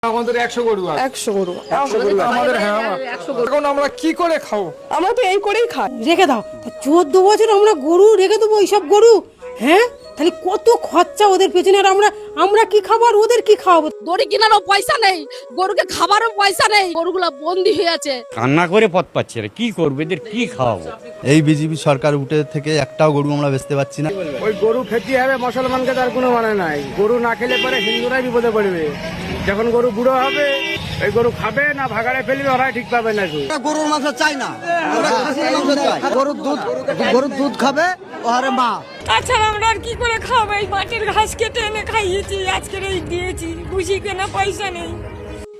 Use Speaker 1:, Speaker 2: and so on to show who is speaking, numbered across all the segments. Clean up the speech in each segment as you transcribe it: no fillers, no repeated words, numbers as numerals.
Speaker 1: আমাদের 100 গরু আছে।
Speaker 2: 100 গরু
Speaker 1: আমাদের এখন আমরা কি করে খাবো?
Speaker 2: আমরা তো এই করেই খাই।
Speaker 3: রেখে দাও 14 বছর আমরা গরু রেখে দেবো এইসব গরু? হ্যাঁ, তাহলে কত খরচা ওদের পেছনে। আর আমরা কি খাবো আর ওদের কি খাওয়াবো?
Speaker 4: দড়ি কেনারও পয়সা নেই, গরুকে খাবারও পয়সা নেই, গরুগুলা বন্দি হয়ে আছে।
Speaker 5: কান্না করে পথ পাচ্ছে না, কি করবে, এদের কি খাওয়াবো?
Speaker 6: এই বিজেপি সরকার উঠে থেকে একটাও গরু আমরা বেচতে পারছি না।
Speaker 7: ওই গরু খেতে হবে, মুসলমানকে তার কোনো মানে নাই। গরু না খেলে পরে হিন্দুরাই বিপদে পড়বে। যখন গরু বুড়ো হবে ওই গরু খাবে না ভাগাড়ে ফেলবে, ওরাই ঠিক পাবে না।
Speaker 6: গরুর মাংস চাই না, গরুর দুধ খাবে ওহারে মা।
Speaker 8: তাছাড়া আমরা আর কি করে খাবো? এই মাটির ঘাস কেটে এনে খাইয়েছি, আজকের এই দিয়েছি, বুঝি কেনা পয়সা নেই।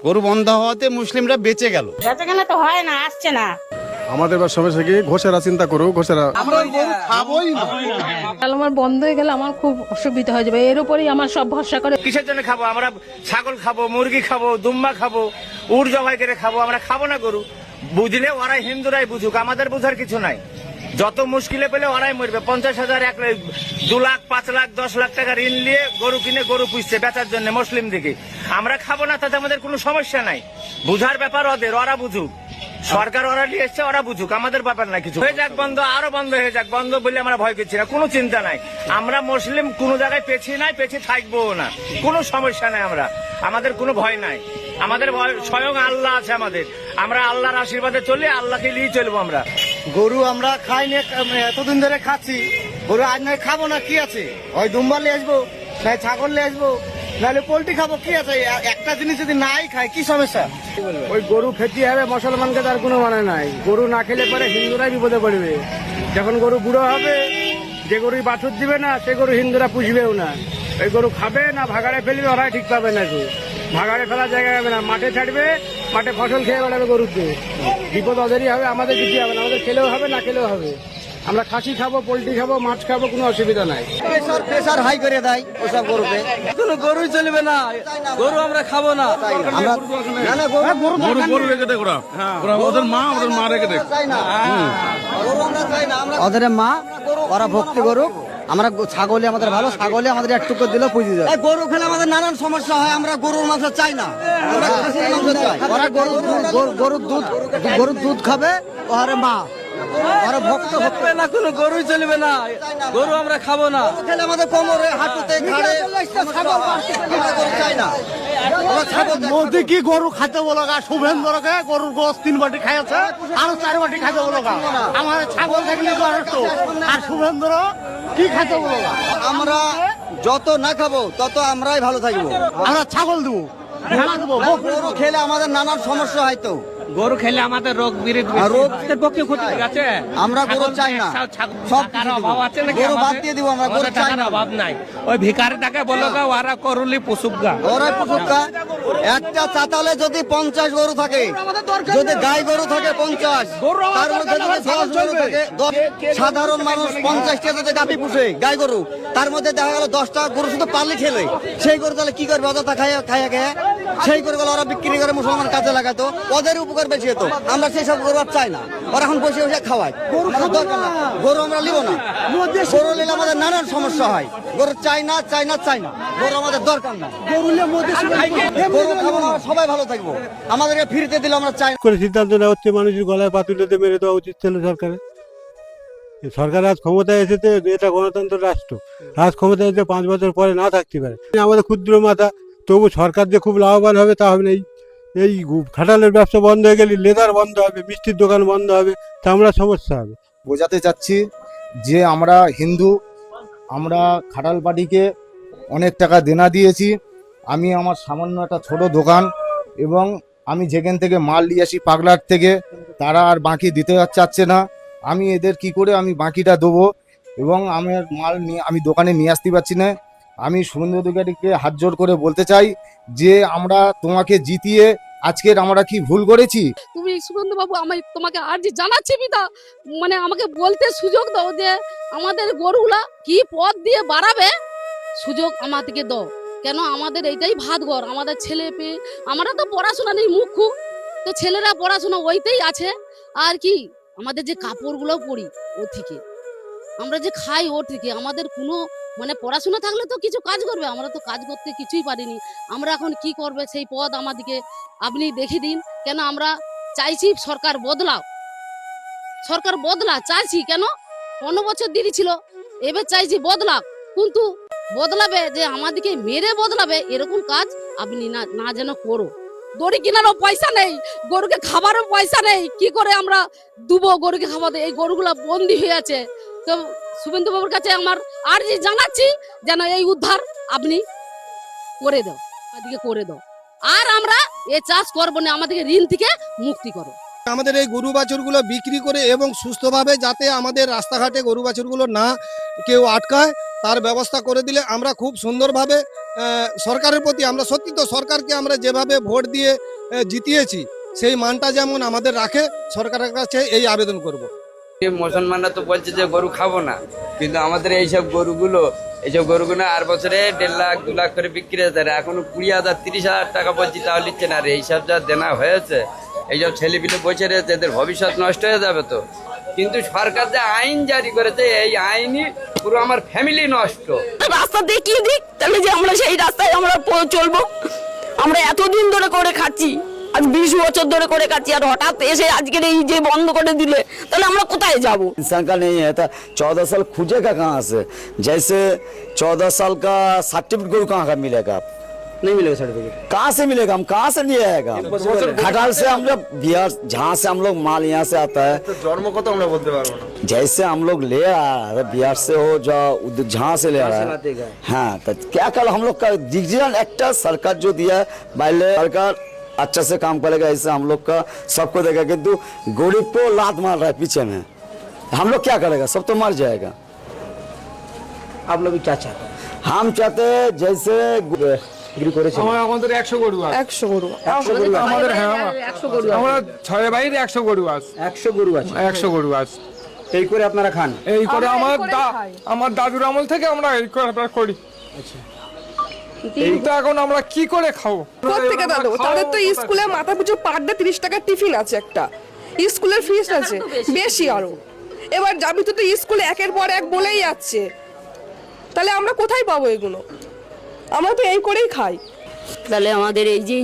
Speaker 5: গরু বন্ধ হওয়াতে মুসলিমরা বেঁচে গেল।
Speaker 8: বেচাকেনা তো হয় না, আসছে না।
Speaker 9: আমাদের সমস্যা কি, ঘোষেরা চিন্তা করো, ঘোষেরা
Speaker 8: আমার বন্ধ হয়ে গেলে আমার খুব অসুবিধা হয়ে যাবে। এর উপরেই আমার সব ভরসা করে।
Speaker 7: কিসের জন্য খাবো? আমরা ছাগল খাবো, মুরগি খাবো, দুম্বা খাবো, উট জবাই করে খাবো। আমরা খাবো না গরু? বুঝলে ওরাই হিন্দুরাই বুঝুক, আমাদের বুঝার কিছু নাই। যত মুশকিলে পেলে ওরাই মরবে। 50,000, 1 লাখ, 2 লাখ, 5 লাখ, 10 লাখ টাকা ঋণ নিয়ে গরু কিনে গরু পুষছে বেচার জন্য মুসলিম দিকে। আমরা খাবো না, তাতে আমাদের কোনো সমস্যা নাই। বুঝার ব্যাপার ওদের, ওরা বুঝুক। সরকার ওরা নিয়ে এসছে, ওরা বুঝুক, আমাদের ব্যাপার না কিছু। হয়ে যাক বন্ধ, আরো বন্ধ হয়ে যাক। বন্ধ বলে আমরা ভয় করছি না, কোনো চিন্তা নাই। আমরা মুসলিম কোনো জায়গায় পেছি নাই, পেছি থাকবো না, কোনো সমস্যা নাই। আমাদের কোনো ভয় নাই। আমাদের ভয় স্বয়ং আল্লাহ আছে আমাদের। আমরা আল্লাহর আশীর্বাদে চলি, আল্লাহকে নিয়ে চলবো। আমরা
Speaker 6: গরু আমরা খাই না, এতদিন ধরে খাচ্ছি। গরু আজ নয় খাবো না, কি আছে? ওই দুম্বা নিয়ে আসবো, নাই ছাগল নিয়ে আসবো, নাহলে পোল্ট্রি খাবো, কি আছে? একটা জিনিস যদি নাই খাই কি সমস্যা?
Speaker 7: ওই গরু খেতে হবে, মুসলমানকে তার কোনো মানে নাই। গরু না খেলে পরে হিন্দুরাই বিপদে পড়বে। যখন গরু বুড়ো হবে, যে গরু বাছুর দিবে না সে গরু হিন্দুরা পুষবেও না। ওই গরু খাবে না ভাগাড়ে ফেলবে, ওরাই ঠিক পাবে না। ভাগাড়ে ফেলার জায়গা হবে না, মাঠে ছাড়বে, মাঠে ফসল খেয়ে বেড়াবে গরুতে। বিপদ ওদেরই হবে, আমাদের কিছু হবে না। আমাদের খেলেও হবে, না খেলেও হবে। আমরা খাসি খাবো, পোল্ট্রি খাবো, মাছ খাবো, কোনো অসুবিধা নাই।
Speaker 6: প্রেসার হাই করে দেয় ওসব গরুতে।
Speaker 7: কোনো গরুই চলবে না, গরু আমরা খাবো না।
Speaker 9: গরু রেখে দেখ, ওদের মা রেখে দেখ।
Speaker 6: ওদের মা, ওরা ভক্তি করুক। আমরা ছাগলে আমাদের ভালো, ছাগলে আমাদের একটুকু দিলেও পুঁজি যায়। গরু খেলে আমাদের নানান সমস্যা হয়, আমরা গরুর মাংস চাই না, আমরা খাসির মাংস চাই। ওরা গরুর দুধ খাবে ওহারে মা। ওরা ভক্ত হবে না, কোনো গরুই চলবে না, গরু আমরা খাবো না। খেলে আমাদের কোমরে, হাঁটুতে, ঘাড়ে আমরা গরু চাই না। মোদি কি গরু খাইতে বলো গা? শুভেন্দুকে গরুর গোস 3 বাটি খাইছে, আরো 4 বাটি খাইতে বলো গা। আমাদের ছাগল থাকলে আর শুভেন্দুর কি খাইতে বলো গা? আমরা যত না খাবো তত আমরাই ভালো থাকবো। আমরা ছাগল দেবো, গরু খেলে আমাদের নানান সমস্যা হয়। তো
Speaker 7: গরু খেলে আমাদের রোগ
Speaker 6: রোগের পক্ষে ক্ষতি আছে। আমরা গরু চাই না, সব অভাব আছে না, গরু বাদ দিয়ে দিব। আমরা গরু চাই না,
Speaker 7: অভাব নাই। ওই ভিখারি টাকা বলো গা, ওরা করুলি পুসুগা,
Speaker 6: ওরাই পুকুরকা। একটা চাতালে যদি 50 গরু থাকে, যদি গাই গরু থাকে 50, তার মধ্যে যদি 10 গরু থাকে, সাধারণ মানুষ 50টা যদি গাভী পুষে গাই গরু, তার মধ্যে দেখা গেল 10টা গরু শুধু পারলে খেলে, সেই গরু তাহলে কি করবে? অযথা খাইয়া খেয়ে সেই গরুগুলো ওরা বিক্রি করে মুসলমান কাজে লাগাতো, ওদের উপকার বেশি হতো। আমরা সেই সব গরু আর চাই না। ওরা এখন বসে বসে খাওয়ায়, দরকার না। গরু আমরা নিব না, গরু নিলে আমাদের নানান সমস্যা হয়। গরু চাই না, চাই না, চাই না, গরু আমাদের দরকার না। গরু খাবো না, সবাই ভালো থাকবো। আমাদেরকে ফিরতে দিলে আমরা চাই না।
Speaker 10: করে সিদ্ধান্ত নেওয়া হচ্ছে, মানুষের গলায় পাতুলেতে মেরে দেওয়া উচিত ছিল সরকারের। সরকার আজ ক্ষমতায় এসেছে, এটা গণতন্ত্র রাষ্ট্র। আজ ক্ষমতায় এসে 5 বছর পরে না থাকতে পারে। আমাদের ক্ষুদ্র মাথা, তবু সরকার যে খুব লাভবান হবে তা হবে না। এই খাটালের ব্যবসা বন্ধ হয়ে গেলে লেদার বন্ধ হবে, মিষ্টির দোকান বন্ধ হবে, তা আমরা সমস্যা হবে।
Speaker 9: বোঝাতে চাচ্ছি যে আমরা হিন্দু, আমরা খাটাল পার্টিকে অনেক টাকা দেনা দিয়েছি। আমি আমার সামান্য একটা ছোট দোকান, এবং আমি যেখান থেকে মাল নিয়ে আসি পাগলার থেকে, তারা আর বাকি দিতে চাচ্ছে না। আমি এদের কি করে আমি বাকিটা দেবো? এবং আমার মাল নিয়ে আমি দোকানে নিয়ে আসতে পারছি না। আমি শুভেন্দু অধিকারীকে হাত জোড় করে বলতে চাই যে আমরা তোমাকে জিতিয়ে আজকের আমরা কি ভুল করেছি?
Speaker 4: তুমি সুগন্ধ বাবু, আমি তোমাকে আর্জি জানাচ্ছি পিতা, মানে আমাকে বলতে সুযোগ দাও যে আমাদের গরুগুলা কি পথ দিয়ে বাড়াবে, সুযোগ আমাদেরকে দাও। কেন আমাদের এইটাই ভাত ঘর, আমাদের ছেলে পেয়ে, আমরা তো পড়াশোনা নেই মুখ্য, তো ছেলেরা পড়াশোনা ওইতেই আছে। আর কি আমাদের যে কাপড়গুলো পরি ও থেকে, আমরা যে খাই ও ঠিকই, আমাদের কোনো মানে পড়াশোনা থাকলে তো কিছু কাজ করবে, আমরা তো কাজ করতে কিছুই পারিনি। আমরা এখন কি করবে সেই পদ আমাদেরকে আপনি দেখিয়ে দিন। কেন আমরা চাইছি সরকার বদলাও, সরকার বদলা চাইছি। কেন 15 বছর দেরি ছিল, এবার চাইছি বদলাও, কিন্তু বদলাবে যে আমাদেরকে মেরে বদলাবে এরকম কাজ আপনি না যেন করো। দড়ি কেনারও পয়সা নেই, গরুকে খাবারও পয়সা নেই, কি করে আমরা দুবো গরুকে খাওয়াতে? এই গরুগুলা বন্দি হয়ে আছে। তো শুভেন্দু বাবুর কাছে আমার আর্জি জানাচ্ছি যেন এই উদ্ধার আপনি করে দাও, আমাদেরকে করে দাও। আর আমরা এ চাষ করবো না, আমাদেরকে ঋণ থেকে মুক্তি করো।
Speaker 2: আমাদের এই গরু বাছুরগুলো বিক্রি করে এবং সুস্থভাবে যাতে আমাদের রাস্তাঘাটে গরু বাছুরগুলো না কেউ আটকায় তার ব্যবস্থা করে দিলে আমরা খুব সুন্দরভাবে সরকারের প্রতি, আমরা সত্যি তো সরকারকে আমরা যেভাবে ভোট দিয়ে জিতিয়েছি সেই মানটা যেমন আমাদের রাখে, সরকারের কাছে এই আবেদন করব।
Speaker 11: মুসলমানরা তো বলছে যে গরু খাবো না, কিন্তু আমাদের এইসব গরুগুলো আর বছরে 1.5 লাখ 2 লাখ করে বিক্রি হতে পারে, এখনো 20,000 30,000 টাকা বলছি তাও নিচ্ছে না। আর এইসব যা দেনা হয়েছে, এইসব ছেলেপিলে বসে রয়েছে, এদের ভবিষ্যৎ নষ্ট হয়ে যাবে তো। কিন্তু সরকার যে আইন জারি করেছে, এই আইনই পুরো আমার ফ্যামিলি নষ্ট।
Speaker 8: রাস্তা দেখিয়ে দিক, তাহলে যে আমরা সেই রাস্তায় আমরা চলবো। আমরা এতদিন ধরে করে খাচ্ছি, আজ 20 বছর ধরে করে খাচ্ছি, আর হঠাৎ এসে আজকের এই যে বন্ধ করে দিলে তাহলে আমরা কোথায় যাব?
Speaker 6: इंसान का नहीं है तो 14 साल खुजेगा कहाँ से? जैसे 14 साल का सर्टिफिकेट गरु कहाँ का मिलेगा? नहीं मिलेगा सर्टिफिकेट। कहाँ से मिलेगा? हम कहाँ से लिए आएगा? खटाल से हम लोग बिहार, जहाँ से हम लोग माल यहाँ से आता है,
Speaker 2: জন্ম কত আমরা বলতে পারবো না।
Speaker 6: जैसे हम लोग ले आ रहे हैं बिहार से हो जाओ, जहाँ से ले आ रहा है। हाँ, तो क्या कल हम लोग का डिसीजन एक्टा सरकार जो दिया है, पहले सरकार अच्छा से काम करेगा, ऐसे हम लोग का सबको देगा, किंतु गरीब को लात मार रहा है पीछे में, हम लोग क्या करेगा? सब तो मर जाएगा।
Speaker 11: आप लोग क्या चाहते हैं?
Speaker 6: हम चाहते हैं जैसे
Speaker 1: আমাদের 100 গরু আছে।
Speaker 3: 100 গরু
Speaker 1: আমাদের হ্যাঁ আমরা 6 ভাইয়ের 100 গরু আছে।
Speaker 11: 100 গরু আছে।
Speaker 1: 100 গরু আছে।
Speaker 11: এই করে আপনারা খান?
Speaker 1: এই করে আমার দাদুর আমল থেকে আমরা এই করে আমরা করি। কিন্তু এখন আমরা কি করে খাবো?
Speaker 8: কোত্থেকে দাদু? তাদের তো স্কুলে মাথা পিছু পার ডে 30 টাকার টিফিন আছে, একটা স্কুলের ফিস আছে বেশি আরো। এবার যাবি তো স্কুলে একের পর এক বলেই যাচ্ছে, তাহলে আমরা কোথায় পাবো এগুলো? আমরা তো এই করেই খাই।
Speaker 12: তাহলে আমাদের এই যে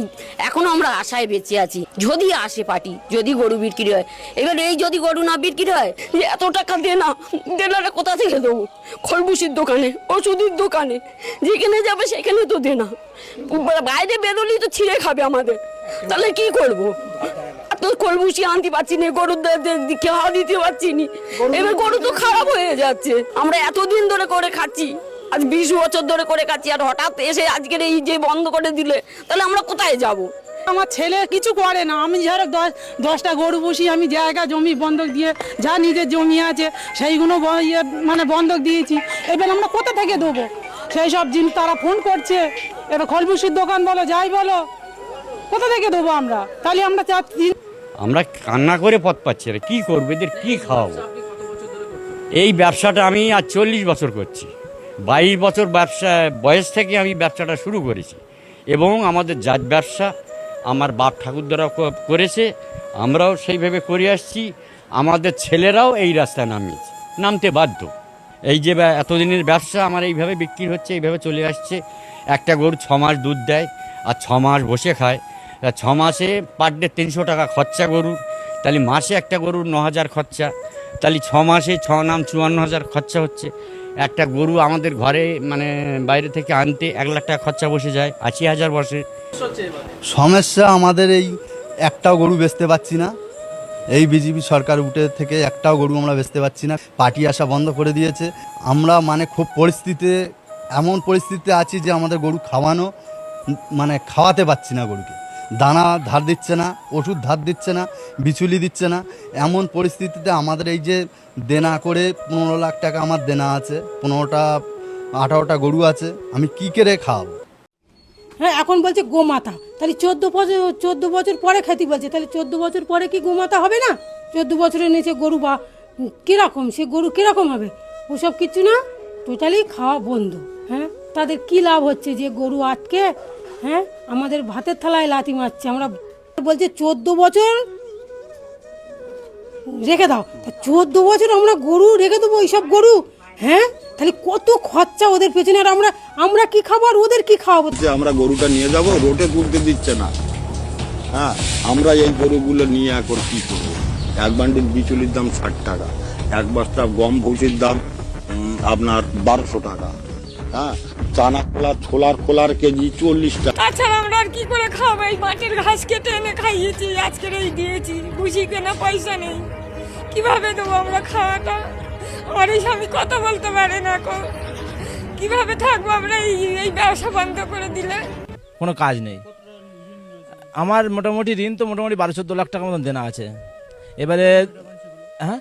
Speaker 12: এখন আমরা আশায় বেঁচে আছি, যদি আসে পার্টি, যদি গরু বিক্রি হয়। এবার এই যদি গরু না বিক্রি হয়, যে এত টাকা দেনারে কোথা থেকে দেবো? খরবুসির দোকানে, ওষুধের দোকানে, যেখানে যাবে সেখানে তো দেনা। বাইরে বেরোলেই তো ছিঁড়ে খাবে আমাদের, তাহলে কি করবো? তো খরবুসি আনতে পারছি না, গরুর খাওয়া দিতে পারছি না, এবার গরু তো খারাপ হয়ে যাচ্ছে। আমরা এতদিন ধরে করে খাচ্ছি, আজ 20 বছর ধরে করে খাচ্ছি, আর হঠাৎ এসে আজকের এই যে বন্ধ করে দিলে তাহলে আমরা কোথায় যাব?
Speaker 3: আমার ছেলে কিছু করে না, আমি ধরো 10টা গরু পুষি, আমি জায়গা জমি বন্ধক দিয়ে, যা নিজের জমি আছে সেইগুলো মানে বন্ধক দিয়েছি। এবার আমরা কোথা থেকে দেবো সেই সব জিনিস? তারা ফোন করছে, এবার খলবুসির দোকান বলো যাই বলো, কোথা থেকে দেবো আমরা? তাহলে আমরা চাচ্ছি,
Speaker 5: আমরা কান্না করে পথ পাচ্ছি না, কি করবো, এদের কি খাওয়াবো? এই ব্যবসাটা আমি আজ 40 বছর করছি। 22 বছর ব্যবসা বয়স থেকে আমি ব্যবসাটা শুরু করেছি, এবং আমাদের জাত ব্যবসা আমার বাপ ঠাকুরদারা করেছে, আমরাও সেইভাবে করে আসছি। আমাদের ছেলেরাও এই রাস্তায় নামতে বাধ্য। এই যে এতদিনের ব্যবসা আমার এইভাবে বিক্রি হচ্ছে, এইভাবে চলে আসছে। একটা গরু 6 মাস দুধ দেয় আর 6 মাস বসে খায়। 6 মাসে পার ডে 300 টাকা খরচা গরুর, তাহলে মাসে একটা গরুর 9,000 খরচা, তাহলে 6 মাসে 6 নাম 54,000 খরচা হচ্ছে। একটা গরু আমাদের ঘরে মানে বাইরে থেকে আনতে 1 লাখ টাকা খরচা বসে যায়, 80,000 বসে।
Speaker 9: সমস্যা আমাদের এই একটাও গরু বেচতে পাচ্ছি না, এই বিজেপি সরকার উঠে থেকে একটাও গরু আমরা বেচতে পাচ্ছি না, পার্টি আসা বন্ধ করে দিয়েছে। আমরা মানে খুব এমন পরিস্থিতিতে আছি যে আমাদের গরু খাওয়াতে পাচ্ছি না, গরুকে দানা ধার দিচ্ছে না, ওষুধ ধার দিচ্ছে না, বিচুলি দিচ্ছে না। এমন পরিস্থিতিতে আমাদের এই যে দেনা করে 15 লাখ টাকা আমার দেনা আছে, 18টা গরু আছে, আমি কি করে খাওয়াবো?
Speaker 3: হ্যাঁ এখন বলছে গোমাতা, তাহলে 14 বছর পরে খেতে বলছে, তাহলে 14 বছর পরে কি গোমাতা হবে না? 14 বছরের নিচে গরু বা কীরকম, সে গরু কীরকম হবে? ওসব কিছু না, টোটালি খাওয়া বন্ধ। হ্যাঁ তাদের কি লাভ হচ্ছে যে গরু আটকে হ্যাঁ আমাদের ভাতের থালায় লাথি মারছে? আমরা বলছে 14 বছর রেখে দাও। 14 বছর আমরা গরু রেখে দেবো, এইসব গরু? হ্যাঁ, তাহলে কত খরচা ওদের পেছনে, আর আমরা কি খাবো আর ওদের কি খাওয়াবো?
Speaker 13: যে আমরা গরুটা নিয়ে যাব, রোডে তুলতে দিচ্ছে না। হ্যাঁ, আমরা এই গরুগুলো নিয়ে এখন কি করবো? এক বান্ডিল বিচুলির দাম 60 টাকা, এক বস্তা গম ভুসির দাম আপনার 1200 টাকা। হ্যাঁ, চানা খোলা ছোলার খোলার কেজি 40 টাকা।
Speaker 3: তাছাড়া আমরা আর কি করে খাবো? এই মাটির ঘাস কেটে এনে খাইয়েছি, আজকের এই দিয়েছি, বুঝি কেনা পয়সা নেই, কিভাবে দেবো আমরা খাওয়াটা? আমার এই স্বামী কথা বলতে পারে না, কিভাবে থাকবো আমরা এই ব্যবসা বন্ধ করে দিলে?
Speaker 14: কোনো কাজ নেই। আমার মোটামুটি ঋণ তো মোটামুটি 12-14 লাখ টাকার মতন দেনা আছে। এবারে হ্যাঁ,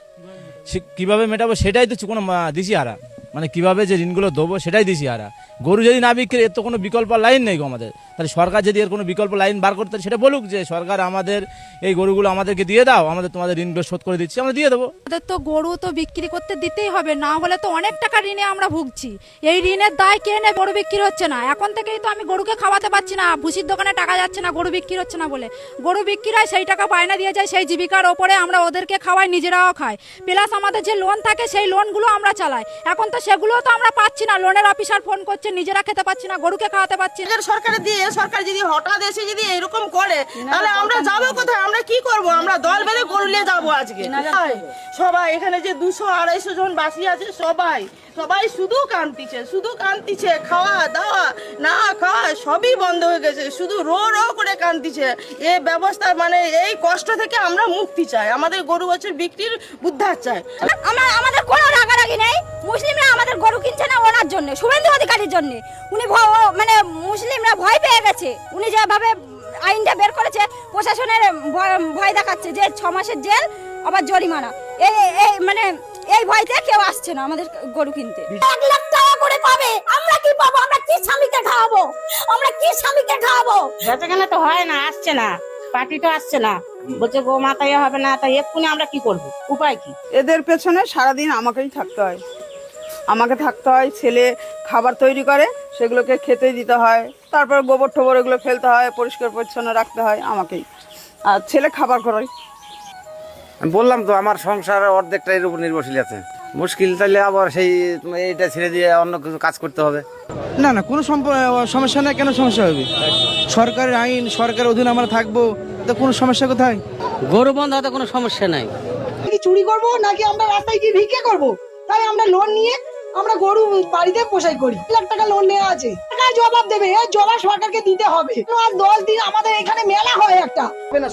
Speaker 14: কীভাবে মেটাবো সেটাই তো কোনো দিশিহারা, মানে কিভাবে যে ঋণগুলো দেবো সেটাই দিশিহারা। গরু যদি না বিক্রি, এর তো কোনো বিকল্প লাইন নেই গো আমাদের। তাহলে সরকার যদি এর কোনো বিকল্প লাইন বার করতে, সেটা বলুক যে সরকার আমাদের এই গরুগুলো আমাদেরকে দিয়ে দাও, আমাদের তোমাদের ঋণগুলো শোধ করে দিচ্ছি, আমরা দিয়ে দেবো।
Speaker 3: আমাদের তো গরু তো বিক্রি করতে দিতেই হবে, না হলে তো অনেক টাকা ঋণে আমরা ভুগছি। এই ঋণের দায় কে নেবে? গরু বিক্রি হচ্ছে না, এখন থেকেই তো আমি গরুকে খাওয়াতে পারছি না, ভুসির দোকানে টাকা যাচ্ছে না, গরু বিক্রি হচ্ছে না বলে। গরু বিক্রি হয়, সেই টাকা বায়না দিয়ে যায়, সেই জীবিকার ওপরে আমরা ওদেরকে খাওয়াই, নিজেরাও খাই, প্লাস আমাদের যে লোন থাকে সেই লোনগুলো আমরা চালাই। এখন তো সেগুলোও তো আমরা পাচ্ছি না, লোনের অফিসার ফোন করছে, নিজেরা খেতে পাচ্ছি না, গরুকে খাওয়াতে পারছি না।
Speaker 8: সরকারে দিয়ে সরকার যদি হঠাৎ এসে যদি এরকম করে, তাহলে আমরা যাবো কোথায়? আমরা কি করব? আমরা দল বেঁধে গরু নিয়ে যাবো আজকে। সবাই এখানে যে 200-250 জন বাসি আছে, সবাই শুধু কান্তিছে, খাওয়া দাওয়া না খাওয়া সবই বন্ধ হয়ে গেছে, শুধু রো করে কান্তিছে। এই ব্যবস্থা মানে এই কষ্ট থেকে আমরা মুক্তি চাই, আমাদের গরু বছর বিক্রির উদ্ধার চাই।
Speaker 3: আমাদের কোনো রাগারাগি নেই, মুসলিমরা আমাদের গরু কিনছে না ওনার জন্য, শুভেন্দু অধিকারীর জন্য। উনি মানে মুসলিমরা ভয় পেয়ে গেছে, উনি যেভাবে আইনটা বের করেছে, প্রশাসনের ভয় দেখাচ্ছে যে 6 মাসের জেল আবার জরিমানা, এই মানে এই ভয়তে কেউ আসছে না আমাদের গরু কিনতে। 1 লাখ টাকা করে পাবে, আমরা কি পাবো? আমরা কি স্বামীকে খাওয়াবো?
Speaker 12: বেচাকেনা তো হয় না, আসছে না, পার্টি তো আসছে না, বলছে গো মাতাই হবে না, তাই এক্ষুনি আমরা কি করব? উপায় কি?
Speaker 8: এদের পেছনে সারাদিন আমাকেই থাকতে হয়, ছেলে খাবার তৈরি করে, সেগুলোকে খেতে দিতে হয়, তারপর গোবর টোবর এগুলো ফেলতে হয়, পরিষ্কার পরিচ্ছন্ন রাখতে হয় আমাকেই, আর ছেলে খাবার করে।
Speaker 14: আমি বললাম তো আমার সংসার অর্ধেকটা এর উপর নির্ভরশীল আছে, মুশকিল। তাহলে আবার সেই এইটা ছেড়ে দিয়ে অন্য কিছু কাজ করতে হবে।
Speaker 6: না কোনো সমস্যা নেই। কেন সমস্যা হবে? সরকারের আইন, সরকারের অধীনে আমরা থাকবো, তো কোনো সমস্যা কোথায়?
Speaker 12: গরু বন্ধ হতে কোনো সমস্যা নাই।
Speaker 8: কি চুরি করবো নাকি আমরা রাস্তায় গিয়ে ভিক্ষে করবো? তাই আমরা লোন নিয়ে আমরা গরু বাড়িতে পোষাই করি। 1 লাখ টাকা লোন নেওয়া আছে, সরকার জবাব দেবে, এই জবাব সরকারকে দিতে হবে। আর 10 দিন আমাদের এখানে মেলা হয় একটা।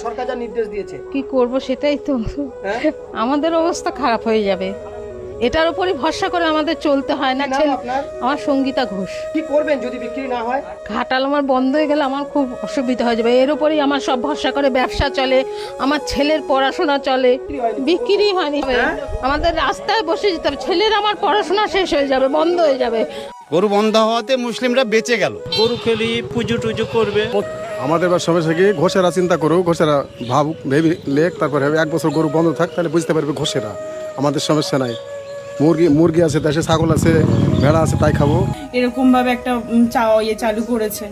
Speaker 6: সরকার যা নির্দেশ দিয়েছে
Speaker 3: কি করব সেটাই তো, আমাদের অবস্থা খারাপ হয়ে যাবে। এটার উপরই ভরসা করে আমাদের চলতে হয় না। আমার সঙ্গীতা ঘোষ।
Speaker 6: কি করবেন যদি বিক্রি না হয়?
Speaker 3: ঘাটাল আমার বন্ধ হয়ে গেলে আমার খুব অসুবিধা হয়ে যাবে। এর উপরই আমার সব ভরসা করে ব্যবসা চলে, আমার ছেলের পড়াশোনা চলে, বিক্রি হয়নি। আমাদের রাস্তায় বসে যেতে হবে, ছেলের আমার পড়াশোনা শেষ হয়ে যাবে, বন্ধ হয়ে যাবে।
Speaker 13: গরু বন্ধ হওয়াতে মুসলিমরা বেঁচে গেল।
Speaker 14: গরু খেলি পুজো টুজো করবে।
Speaker 2: আমাদের সমস্যা কি, ঘোষেরা চিন্তা করুক, ঘোষেরা ভাবুক, ভেবে লেখ, তারপরে 1 বছর গরু বন্ধ থাক, তাহলে বুঝতে পারবে ঘোষেরা। আমাদের সমস্যা নাই, মুরগি আছে দেশে, ছাগল আছে, ভেড়া আছে, তাই খাবো।
Speaker 8: এরকম ভাবে একটা চালু করেছে।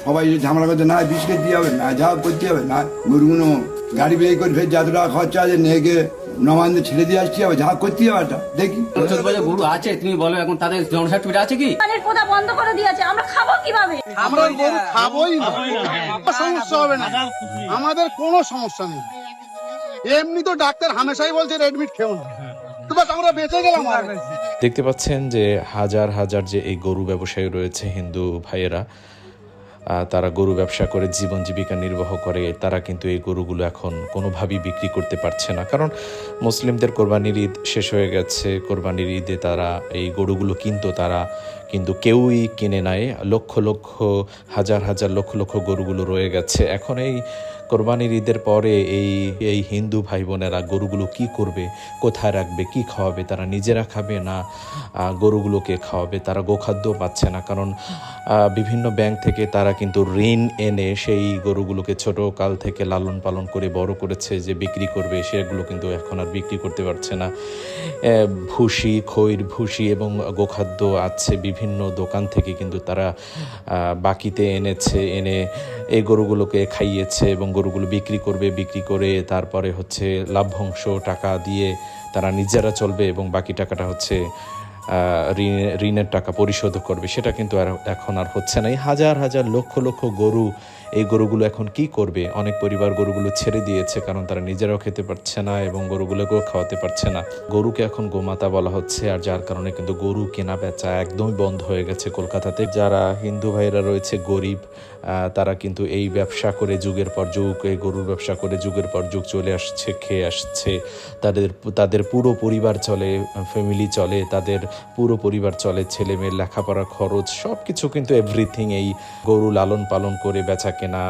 Speaker 13: সবাই ঝামেলা করতে না, বিস্কিট দিয়ে হবে না, যা করতে হবে না, গরুগুলো গাড়ি বেরিয়ে করে ফের যত টাকা খরচা আছে নিয়ে গিয়ে নবান্নে ছেড়ে দিয়ে আসতে হবে, যা করতে হবে একটা দেখি।
Speaker 6: গরু আছে তুমি বলো, এখন তাদের জন সার্টিফিকেট আছে কি?
Speaker 3: কোথা বন্ধ করে দিয়েছে, আমরা খাবো কিভাবে?
Speaker 2: আমরা গরু খাবোই না, সমস্যা হবে না, আমাদের কোনো সমস্যা নেই। এমনি তো ডাক্তার হামেশাই বলছে রেডমিট খেও না, তো বাস আমরা বেঁচে গেলাম।
Speaker 15: দেখতে পাচ্ছেন যে হাজার হাজার যে এই গরু ব্যবসায়ী রয়েছে, হিন্দু ভাইয়েরা, তারা গরু ব্যবসা করে জীবন জীবিকা নির্বাহ করে। তারা কিন্তু এই গরুগুলো এখন কোনোভাবেই বিক্রি করতে পারছে না, কারণ মুসলিমদের কোরবানির ঈদ শেষ হয়ে গেছে। কোরবানির ঈদে তারা এই গরুগুলো তারা কিন্তু কেউই কিনে নাই। লক্ষ লক্ষ হাজার হাজার লক্ষ লক্ষ গরুগুলো রয়ে গেছে। এখন এই কোরবানির ঈদের পরে এই হিন্দু ভাই বোনেরা গরুগুলো কি করবে, কোথায় রাখবে, কি খাওয়াবে? তারা নিজেরা খাবে না গরুগুলোকে খাওয়াবে? তারা গোখাদ্য পাচ্ছে না, কারণ বিভিন্ন ব্যাংক থেকে তারা কিন্তু ঋণ এনে সেই গরুগুলোকে ছোট কাল থেকে লালন পালন করে বড় করেছে, যে বিক্রি করবে, সেগুলো কিন্তু এখন আর বিক্রি করতে পারছে না। ভুসি, খৈর ভুসি এবং গোখাদ্য আছে বিভিন্ন দোকান থেকে, কিন্তু তারা বাকিতে এনে এই গরুগুলোকে খাইয়েছে এবং গরুগুলো বিক্রি করবে, বিক্রি করে তারপরে হচ্ছে লাভ্যাংশ টাকা দিয়ে তারা নিজেরা চলবে এবং বাকি টাকাটা হচ্ছে ঋণের টাকা পরিশোধ করবে। সেটা কিন্তু এখন আর হচ্ছে না। এই হাজার হাজার লক্ষ লক্ষ গরু, এই গরুগুলো এখন কি করবে? অনেক পরিবার গরুগুলো ছেড়ে দিয়েছে, কারণ তারা নিজেরাও খেতে পারছে না এবং গরুগুলোকেও খাওয়াতে পারছে না। গরুকে এখন গোমাতা বলা হচ্ছে, আর যার কারণে কিন্তু গরু কেনা বেচা একদমই বন্ধ হয়ে গেছে কলকাতাতে। যারা হিন্দু ভাইরা রয়েছে গরিব, তারা কিন্তু এই ব্যবসা করে যুগের পর যুগ, এই গরুর ব্যবসা করে যুগের পর যুগ চলে আসছে, খেয়ে আসছে। তাদের পুরো পরিবার চলে, ফ্যামিলি চলে, তাদের পুরো পরিবার চলে, ছেলে মেয়ের লেখাপড়া খরচ সব কিছু কিন্তু এভরিথিং এই গরু লালন পালন করে বেচা কেনা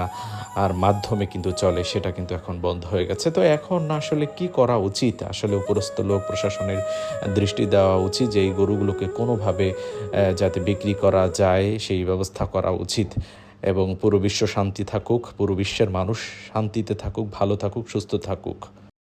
Speaker 15: আর মাধ্যমে কিন্তু চলে। সেটা কিন্তু এখন বন্ধ হয়ে গেছে। তো এখন আসলে কি করা উচিত? আসলে উপরস্থ লোক প্রশাসনের দৃষ্টি দেওয়া উচিত যে এই গরুগুলোকে কোনোভাবে যাতে বিক্রি করা যায় সেই ব্যবস্থা করা উচিত, এবং পুরো বিশ্ব শান্তি থাকুক, পুরো বিশ্বের মানুষ শান্তিতে থাকুক, ভালো থাকুক, সুস্থ থাকুক।